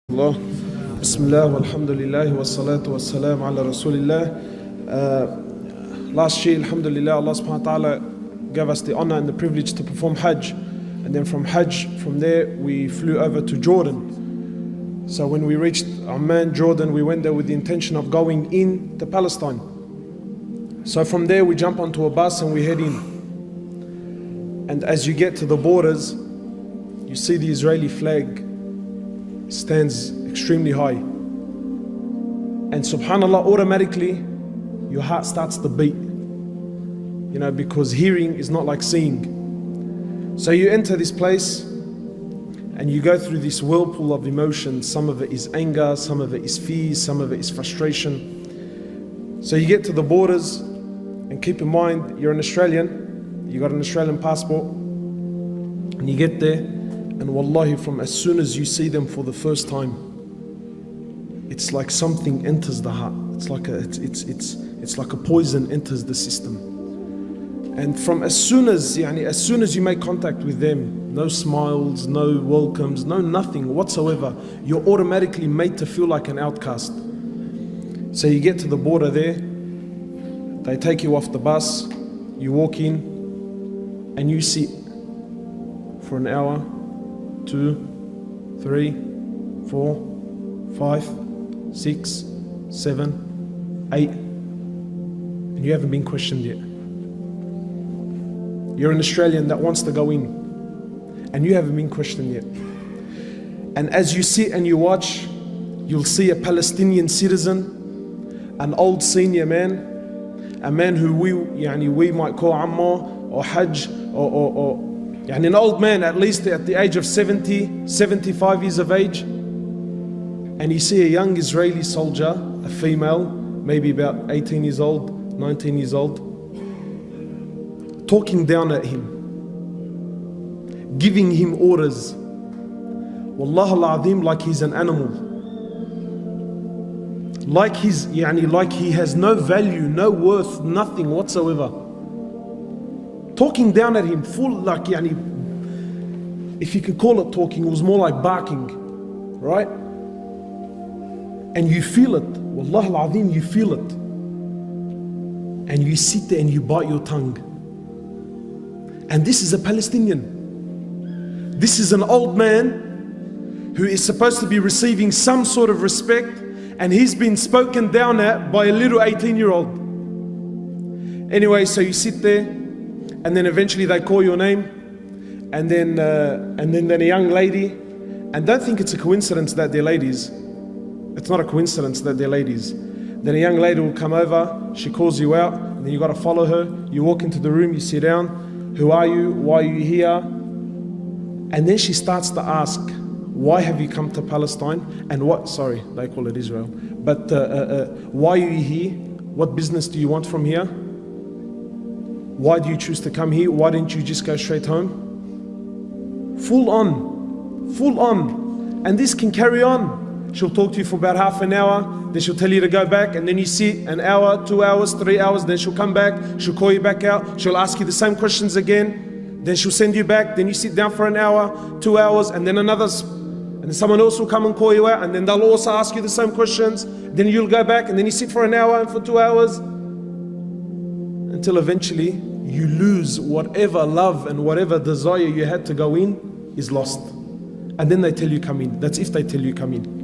Allah. Bismillah, walhamdulillah, wassalatu wassalam ala rasulillah. Last year, alhamdulillah, Allah subhanahu wa ta'ala gave us the honor and the privilege to perform Hajj. And then from Hajj, from there, we flew over to Jordan. So when we reached Amman, Jordan, we went there with the intention of going in to Palestine. So from there, we jump onto a bus and we head in. And as you get to the borders, you see the Israeli flag stands extremely high. And subhanAllah, automatically, your heart starts to beat. You know, because hearing is not like seeing. So you enter this place and you go through this whirlpool of emotions. Some of it is anger, some of it is fear, some of it is frustration. So you get to the borders, and keep in mind, you're an Australian, you got an Australian passport, and you get there, and wallahi, from as soon as you see them for the first time, it's like something enters the heart. It's like a poison enters the system. And from as soon as you make contact with them, no smiles, no welcomes, no nothing whatsoever, you're automatically made to feel like an outcast. So you get to the border there, they take you off the bus, you walk in, and you sit for an hour, 2, 3, 4, 5, 6, 7, 8, and you haven't been questioned yet. You're an Australian that wants to go in, and you haven't been questioned yet. And as you sit and you watch, you'll see a Palestinian citizen, an old senior man, a man who we might call Ammar or Hajj or an old man, at least at the age of 70, 75 years of age. And you see a young Israeli soldier, a female, maybe about 18 years old, 19 years old, talking down at him, giving him orders. Wallah al-Azim, like he's an animal. Like he has no value, no worth, nothing whatsoever. Talking down at him, full if you could call it talking, it was more like barking, right? And you feel it, wallah al-Azim, you feel it. And you sit there and you bite your tongue. And this is a Palestinian. This is an old man who is supposed to be receiving some sort of respect, and he's been spoken down at by a little 18-year-old. Anyway, so you sit there, and then eventually they call your name, and then a young lady, and don't think it's a coincidence that they're ladies. It's not a coincidence that they're ladies. Then a young lady will come over, she calls you out, and then you got to follow her. You walk into the room, you sit down. Who are you? Why are you here? And then she starts to ask, why have you come to Palestine? And they call it Israel. But why are you here? What business do you want from here? Why do you choose to come here? Why didn't you just go straight home? Full on. And this can carry on. She'll talk to you for about half an hour, then she'll tell you to go back, and then you sit an hour, 2 hours, 3 hours, then she'll come back, she'll call you back out, she'll ask you the same questions again, then she'll send you back, then you sit down for an hour, 2 hours, and then someone else will come and call you out, and then they'll also ask you the same questions, then you'll go back, and then you sit for an hour and for 2 hours, until eventually you lose whatever love and whatever desire you had to go in is lost. And then they tell you come in. That's if they tell you come in.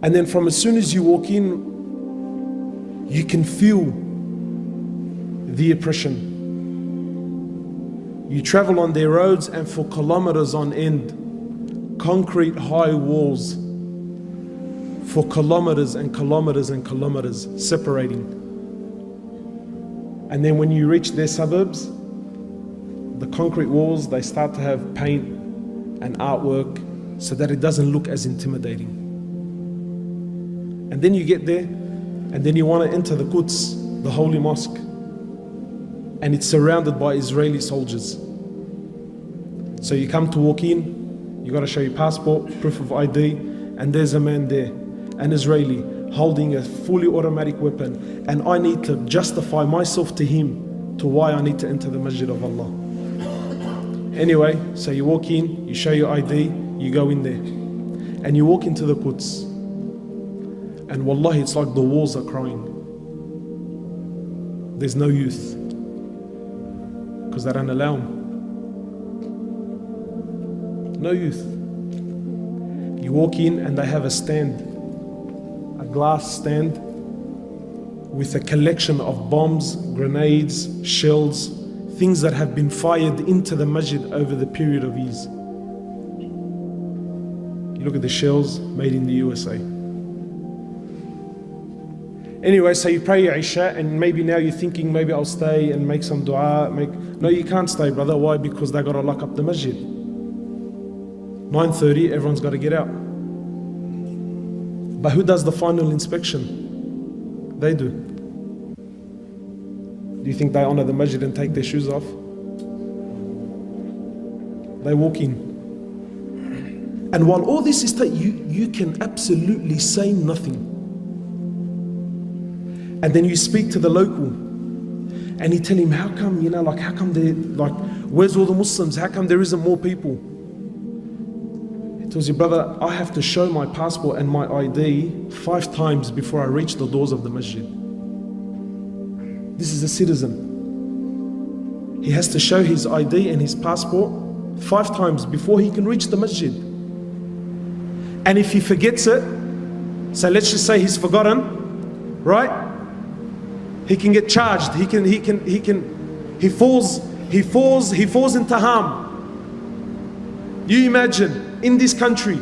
And then from as soon as you walk in, you can feel the oppression. You travel on their roads, and for kilometers on end, concrete high walls for kilometers and kilometers and kilometers separating. And then when you reach their suburbs, the concrete walls, they start to have paint and artwork so that it doesn't look as intimidating. And then you get there, and then you want to enter the Quds, the holy mosque, and it's surrounded by Israeli soldiers. So you come to walk in, you got to show your passport, proof of ID, and there's a man there, an Israeli, holding a fully automatic weapon, and I need to justify myself to him to why I need to enter the Masjid of Allah. Anyway, so you walk in, you show your ID, you go in there. And you walk into the Quds, and wallahi, it's like the walls are crying. There's no youth, because they don't allow them. No youth. You walk in and they have a stand, a glass stand, with a collection of bombs, grenades, shells, things that have been fired into the masjid over the period of years. You look at the shells made in the USA. Anyway, so you pray your Isha, and maybe now you're thinking, maybe I'll stay and make some dua. No, you can't stay, brother. Why? Because they got to lock up the masjid. 9:30, everyone's got to get out. But who does the final inspection? They do. Do you think they honor the masjid and take their shoes off? They walk in. And while all this is you can absolutely say nothing. And then you speak to the local, and you tell him, how come, how come where's all the Muslims? How come there isn't more people? He tells you, brother, I have to show my passport and my ID 5 times before I reach the doors of the masjid. This is a citizen. He has to show his ID and his passport 5 times before he can reach the masjid. And if he forgets it, so let's just say he's forgotten, right? He can get charged. He falls into harm. You imagine, in this country,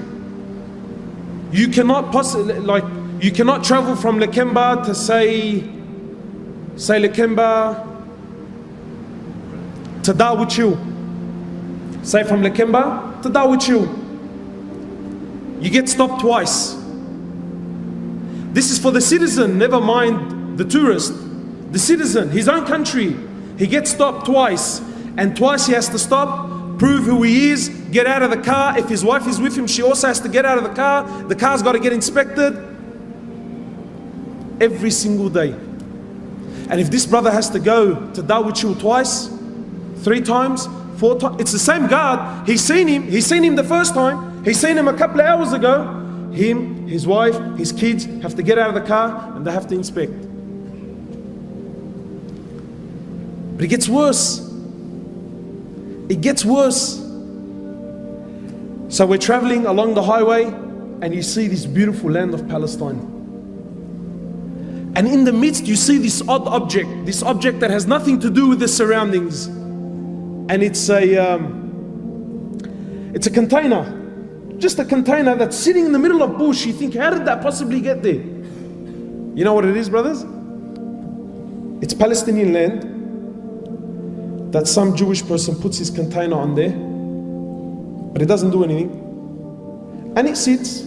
you cannot travel from Lakemba to say Lakemba to Darwich. Say from Lakemba to Darwich. You get stopped twice. This is for the citizen, never mind the tourist. The citizen, his own country, he gets stopped twice, and twice he has to stop, prove who he is, get out of the car. If his wife is with him, she also has to get out of the car. The car's got to get inspected every single day. And if this brother has to go to Darwich twice, 3 times, 4 times, it's the same guard. He's seen him the first time, he's seen him a couple of hours ago. Him, his wife, his kids have to get out of the car and they have to inspect. But it gets worse. It gets worse. So we're traveling along the highway and you see this beautiful land of Palestine. And in the midst you see this odd object, this object that has nothing to do with the surroundings. And it's a container. Just a container that's sitting in the middle of bush. You think, how did that possibly get there? You know what it is, brothers? It's Palestinian land that some Jewish person puts his container on there, but it doesn't do anything. And it sits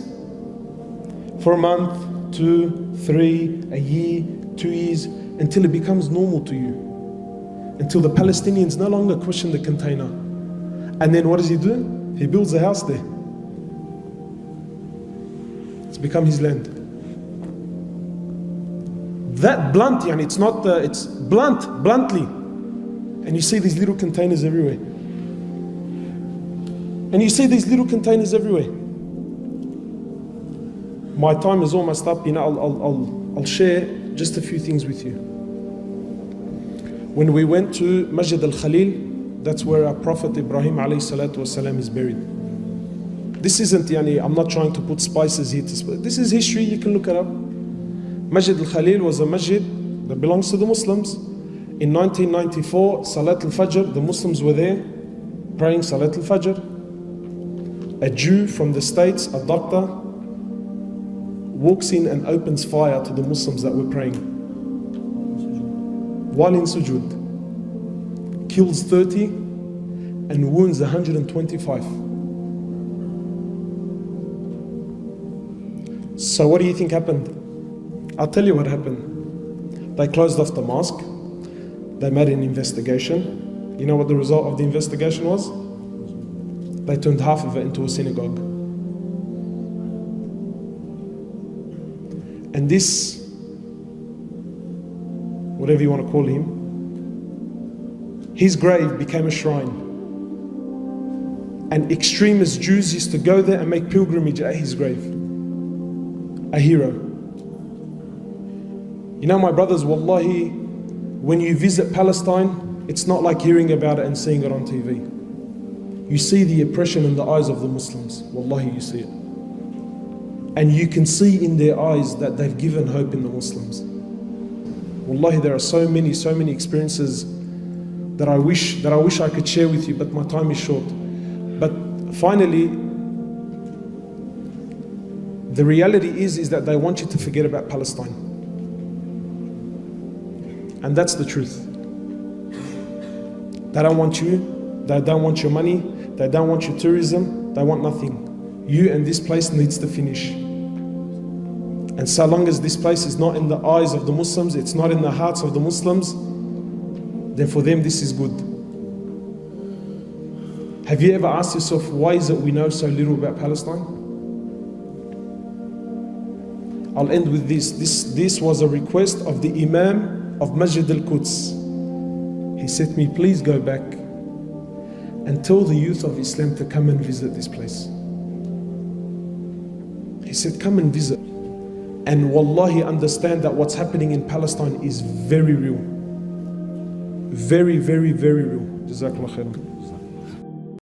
for a month, 2, 3, a year, 2 years, until it becomes normal to you. Until the Palestinians no longer question the container. And then what does he do? He builds a house there. It's become his land. That blunt, it's not, it's bluntly. And you see these little containers everywhere. My time is almost up. I'll share just a few things with you. When we went to Masjid al-Khalil, that's where our Prophet Ibrahim alayhi salatu wasalam is buried. This isn't, I'm not trying to put spices here. This is history, you can look it up. Masjid al-Khalil was a masjid that belongs to the Muslims. In 1994, Salat al-Fajr, the Muslims were there praying Salat al-Fajr. A Jew from the States, a doctor, walks in and opens fire to the Muslims that were praying. While in sujood, kills 30 and wounds 125. So what do you think happened? I'll tell you what happened. They closed off the mosque. They made an investigation. You know what the result of the investigation was? They turned half of it into a synagogue. And this, whatever you want to call him, his grave became a shrine. And extremist Jews used to go there and make pilgrimage at his grave. A hero. You know, my brothers, wallahi, when you visit Palestine, it's not like hearing about it and seeing it on TV. You see the oppression in the eyes of the Muslims. Wallahi, you see it. And you can see in their eyes that they've given hope in the Muslims. Wallahi, there are so many experiences that I wish I could share with you, but my time is short. But finally, the reality is that they want you to forget about Palestine. And that's the truth. They don't want you, they don't want your money, they don't want your tourism, they want nothing. You and this place needs to finish. And so long as this place is not in the eyes of the Muslims, it's not in the hearts of the Muslims, then for them this is good. Have you ever asked yourself, why is it we know so little about Palestine? I'll end with this. This was a request of the Imam of Masjid al-Quds. He said to me, please go back and tell the youth of Islam to come and visit this place. He said, come and visit. And wallahi, understand that what's happening in Palestine is very real. Very, very, very real. Jazakallah khairan.